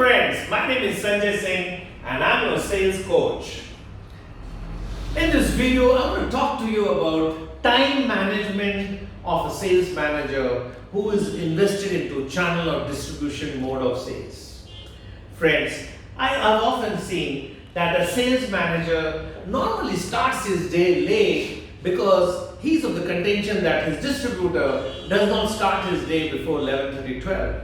friends, my name is Sanjay Singh and I'm your sales coach. In this video, I want to talk to you about time management of a sales manager who is invested into channel or distribution mode of sales. Friends, I have often seen that a sales manager normally starts his day late because he's of the contention that his distributor does not start his day before 11:30-12.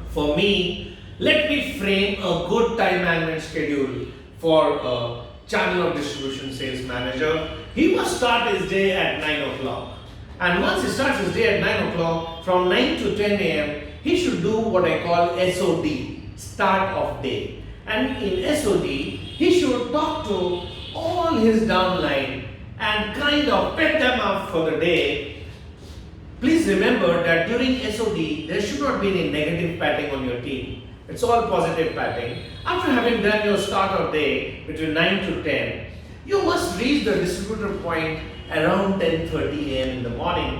For me, let me frame a good time management schedule for a channel or distribution sales manager. He must start his day at 9 o'clock. And once he starts his day at 9 o'clock, from 9 to 10 a.m., he should do what I call SOD, start of day. And in SOD, he should talk to all his downline and kind of pep them up for the day. Please remember that during SOD, there should not be any negative patting on your team. It's all positive patting. After having done your start of day between 9 to 10, you must reach the distributor point around 10:30 a.m. in the morning,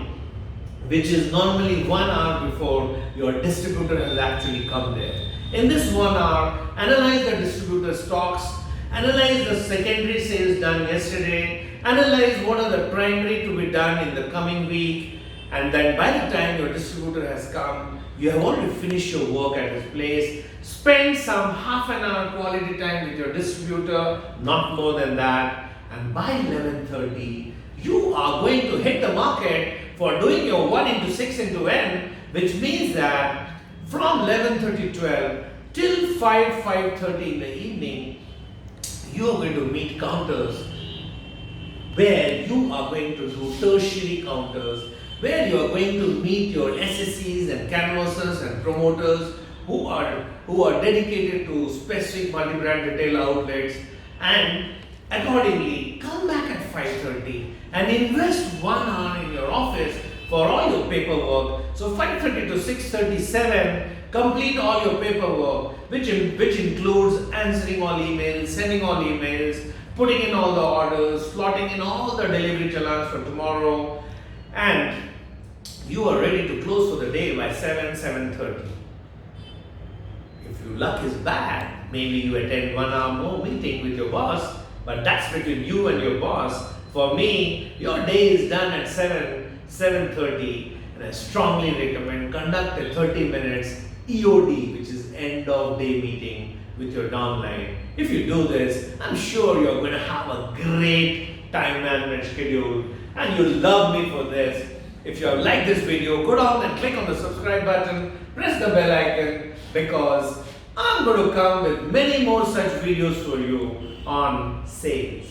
which is normally 1 hour before your distributor has actually come there. In this 1 hour, analyze the distributor stocks, analyze the secondary sales done yesterday, analyze what are the primary to be done in the coming week, and then by the time your distributor has come, you have already finished your work at his place. Spend some half an hour quality time with your distributor, not more than that, and by 11:30, you are going to hit the market for doing your 1 into 6 into n, which means that from 11:30-12 till 5:30 in the evening, you are going to meet counters where you are going to do tertiary counters, where you are going to meet your SSCs and canvassers and promoters who are dedicated to specific multi-brand retail outlets, and accordingly come back at 5:30 and invest 1 hour in your office for all your paperwork. So 5:30 to 6:37, complete all your paperwork, which includes answering all emails, sending all emails, putting in all the orders, slotting in all the delivery challans for tomorrow, and you are ready to close for the day by 7:30. If your luck is bad, maybe you attend 1 hour more meeting with your boss, but that's between you and your boss. For me, your day is done at 7:30, and I strongly recommend conduct a 30 minutes EOD, which is end of day meeting with your downline. If you do this, I'm sure you're going to have a great time management schedule, and you'll love me for this. If you have liked this video, go down and click on the subscribe button, press the bell icon, because I'm going to come with many more such videos for you on sales.